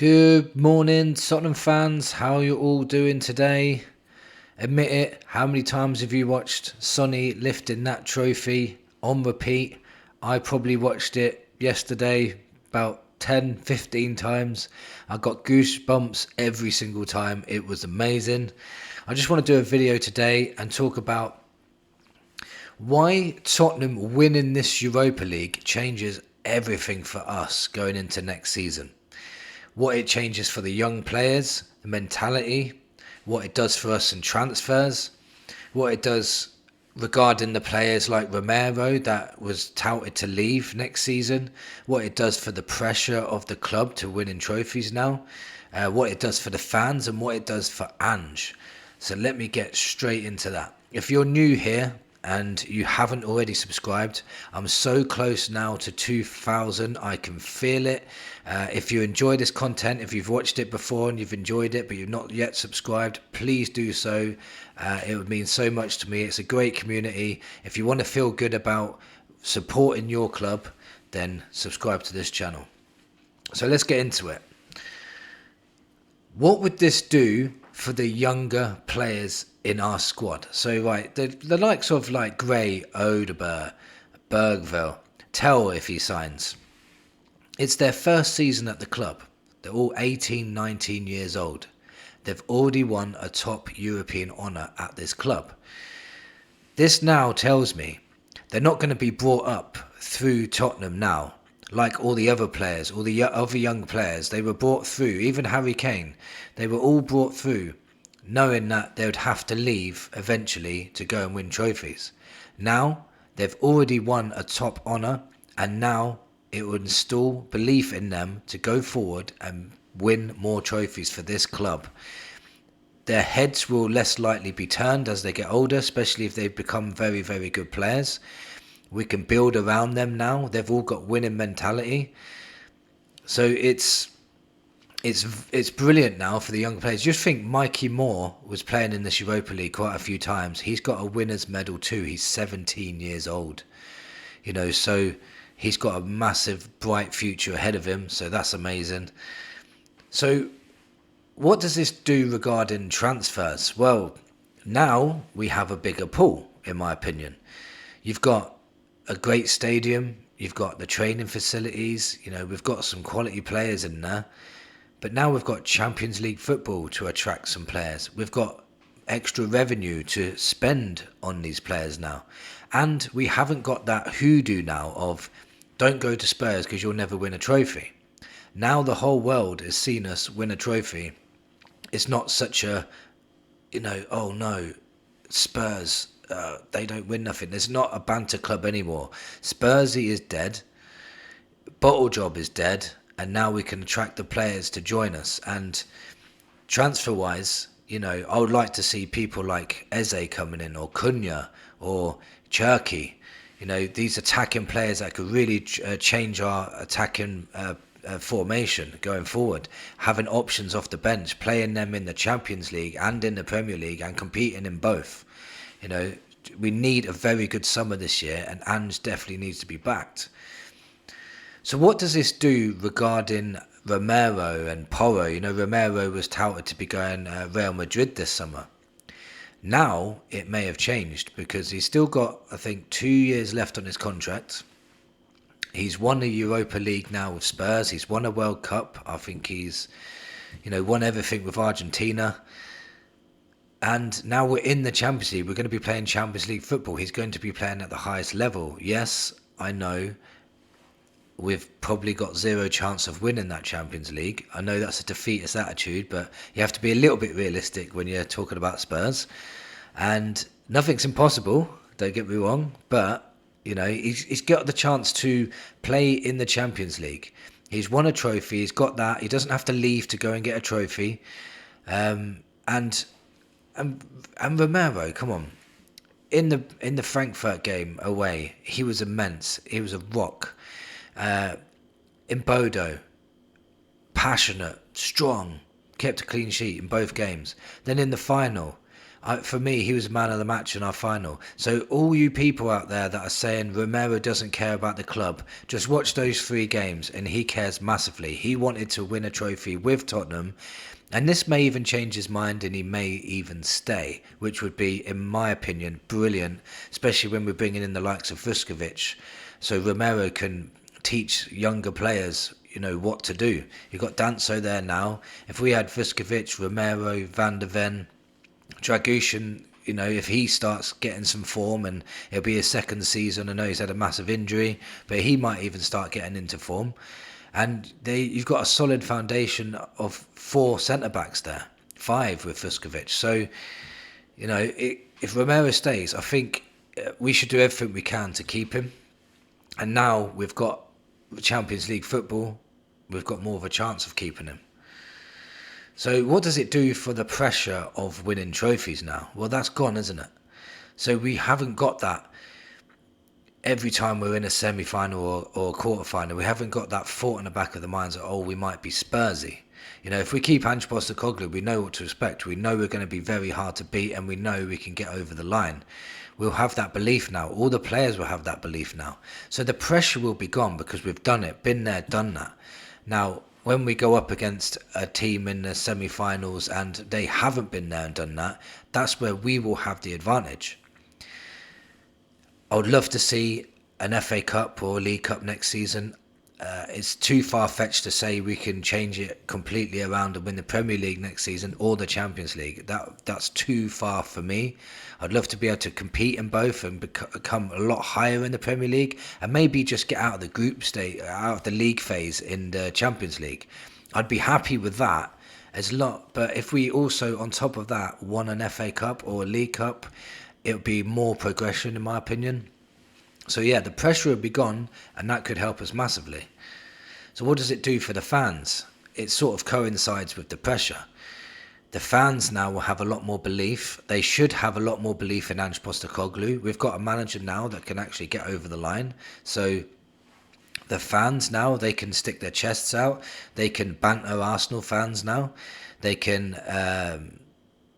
Good morning, Tottenham fans. How are you all doing today? Admit it, how many times have you watched Sonny lifting that trophy on repeat? I probably watched it yesterday about 10, 15 times. I got goosebumps every single time. It was amazing. I just want to do a video today and talk about why Tottenham winning this Europa League changes everything for us going into next season. What it changes for the young players, the mentality, what it does for us in transfers, what it does regarding the players like Romero that was touted to leave next season, what it does for the pressure of the club to winning trophies now, what it does for the fans and what it does for Ange. So let me get straight into that. If you're new here and you haven't already subscribed, I'm so close now to 2,000. I can feel it. If you enjoy this content, if you've watched it before and you've enjoyed it but you've not yet subscribed, please do so. It would mean so much to me. It's a great community. If you want to feel good about supporting your club, then subscribe to this channel. So let's get into it. What would this do for the younger players in our squad? So right, the likes of like Gray, Odegaard, Bergville, Tell if he signs. It's their first season at the club. They're all 18, 19 years old. They've already won a top European honour at this club. This now tells me they're not going to be brought up through Tottenham now. Like all the other players, all the other young players, they were brought through, even Harry Kane, they were all brought through knowing that they would have to leave eventually to go and win trophies. Now, they've already won a top honour, and now it will install belief in them to go forward and win more trophies for this club. Their heads will less likely be turned as they get older, especially if they've become very, very good players. We can build around them now. They've all got winning mentality. So it's brilliant now for the young players. Just think Mikey Moore was playing in this Europa League quite a few times. He's got a winner's medal too. He's 17 years old. So he's got a massive, bright future ahead of him. So that's amazing. So what does this do regarding transfers? Well, now we have a bigger pool, in my opinion. You've got a great stadium, you've got the training facilities, we've got some quality players in there, but now we've got Champions League football to attract some players. We've got extra revenue to spend on these players now, and we haven't got that hoodoo now of don't go to Spurs because you'll never win a trophy. Now the whole world has seen us win a trophy. It's not such a oh no, Spurs, they don't win nothing. There's not a banter club anymore. Spursy is dead. Bottle Job is dead. And now we can attract the players to join us. And transfer-wise, I would like to see people like Eze coming in, or Cunha, or Cherky. These attacking players that could really change our attacking formation going forward. Having options off the bench, playing them in the Champions League and in the Premier League and competing in both. We need a very good summer this year, and Ange definitely needs to be backed. So what does this do regarding Romero and Porro? Romero was touted to be going Real Madrid this summer. Now it may have changed because he's still got, I think, 2 years left on his contract. He's won the Europa League now with Spurs. He's won a World Cup. I think he's, won everything with Argentina. And now we're in the Champions League. We're going to be playing Champions League football. He's going to be playing at the highest level. Yes, I know we've probably got zero chance of winning that Champions League. I know that's a defeatist attitude, but you have to be a little bit realistic when you're talking about Spurs. And nothing's impossible, don't get me wrong, but he's got the chance to play in the Champions League. He's won a trophy, he's got that. He doesn't have to leave to go and get a trophy. And Romero, come on. In the Frankfurt game away, he was immense. He was a rock. In Bodo, passionate, strong, kept a clean sheet in both games. Then in the final, For me, he was man of the match in our final. So all you people out there that are saying Romero doesn't care about the club, just watch those 3 games and he cares massively. He wanted to win a trophy with Tottenham, and this may even change his mind and he may even stay, which would be, in my opinion, brilliant, especially when we're bringing in the likes of Vuskovic. So Romero can teach younger players, what to do. You've got Danso there now. If we had Vuskovic, Romero, Van der Ven, Dragushin, if he starts getting some form, and it'll be his second season. I know he's had a massive injury, but he might even start getting into form. And you've got a solid foundation of 4 centre-backs there, 5 with Vuskovic. So, if Romero stays, I think we should do everything we can to keep him. And now we've got Champions League football, we've got more of a chance of keeping him. So what does it do for the pressure of winning trophies now? Well, that's gone, isn't it? So we haven't got that every time we're in a semi-final or quarter-final. We haven't got that thought in the back of the minds that, we might be Spursy. If we keep Ange Postecoglou, we know what to expect. We know we're going to be very hard to beat, and we know we can get over the line. We'll have that belief now. All the players will have that belief now. So the pressure will be gone because we've done it, been there, done that. Now, when we go up against a team in the semi-finals and they haven't been there and done that, that's where we will have the advantage. I would love to see an FA Cup or a League Cup next season. It's too far-fetched to say we can change it completely around and win the Premier League next season or the Champions League. That's too far for me. I'd love to be able to compete in both and become a lot higher in the Premier League, and maybe just get out of the group state, out of the league phase in the Champions League. I'd be happy with that. But if we also, on top of that, won an FA Cup or a League Cup, it would be more progression, in my opinion. So yeah, the pressure would be gone, and that could help us massively. So what does it do for the fans? It sort of coincides with the pressure. The fans now will have a lot more belief. They should have a lot more belief in Ange Postecoglou. We've got a manager now that can actually get over the line. So the fans now, they can stick their chests out. They can banter Arsenal fans now. They can...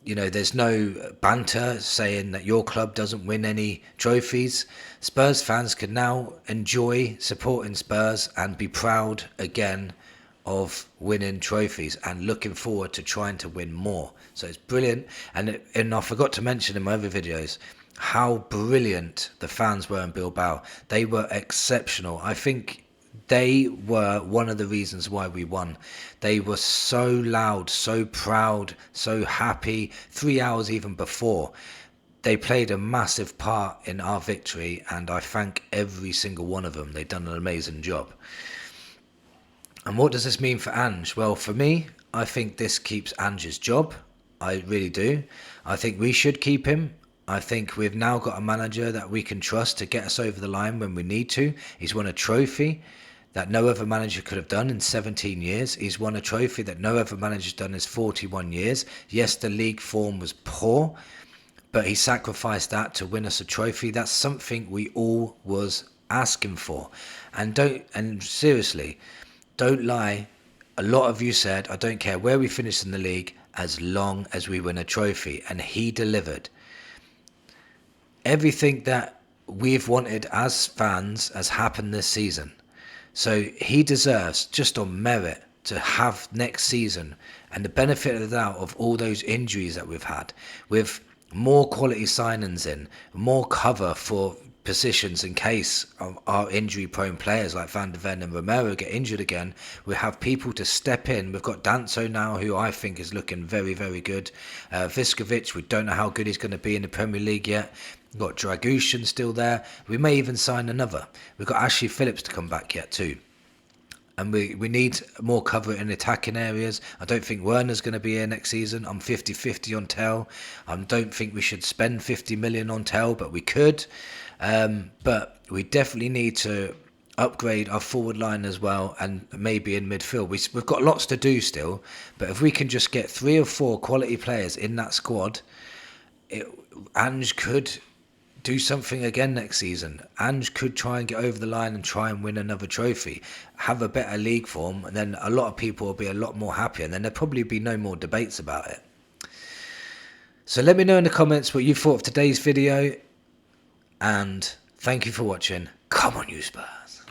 there's no banter saying that your club doesn't win any trophies. Spurs fans can now enjoy supporting Spurs and be proud again of winning trophies and looking forward to trying to win more. So it's brilliant. And I forgot to mention in my other videos how brilliant the fans were in Bilbao. They were exceptional. I think they were one of the reasons why we won. They were so loud, so proud, so happy. 3 hours even before, they played a massive part in our victory, and I thank every single one of them. They've done an amazing job. And what does this mean for Ange? Well, for me, I think this keeps Ange's job. I really do. I think we should keep him. I think we've now got a manager that we can trust to get us over the line when we need to. He's won a trophy that no other manager could have done in 17 years. He's won a trophy that no other manager's done in 41 years. Yes, the league form was poor, but he sacrificed that to win us a trophy. That's something we all was asking for. And seriously, don't lie. A lot of you said, I don't care where we finish in the league as long as we win a trophy. And he delivered. Everything that we've wanted as fans has happened this season. So he deserves, just on merit, to have next season and the benefit of the doubt of all those injuries that we've had, with more quality signings in, more cover for positions in case of our injury-prone players like Van der Ven and Romero get injured again. We have people to step in. We've got Danso now, who I think is looking very, very good. Vuskovic, we don't know how good he's going to be in the Premier League yet. We've got Dragushin still there. We may even sign another. We've got Ashley Phillips to come back yet too. And we need more cover in attacking areas. I don't think Werner's going to be here next season. I'm 50-50 on Tell. I don't think we should spend 50 million on Tell, but we could. But we definitely need to upgrade our forward line as well, and maybe in midfield. We've got lots to do still, but if we can just get 3 or 4 quality players in that squad, Ange could do something again next season. Ange could try and get over the line and try and win another trophy, have a better league form, and then a lot of people will be a lot more happy, and then there'll probably be no more debates about it. So let me know in the comments what you thought of today's video, and thank you for watching. Come on, you Spurs.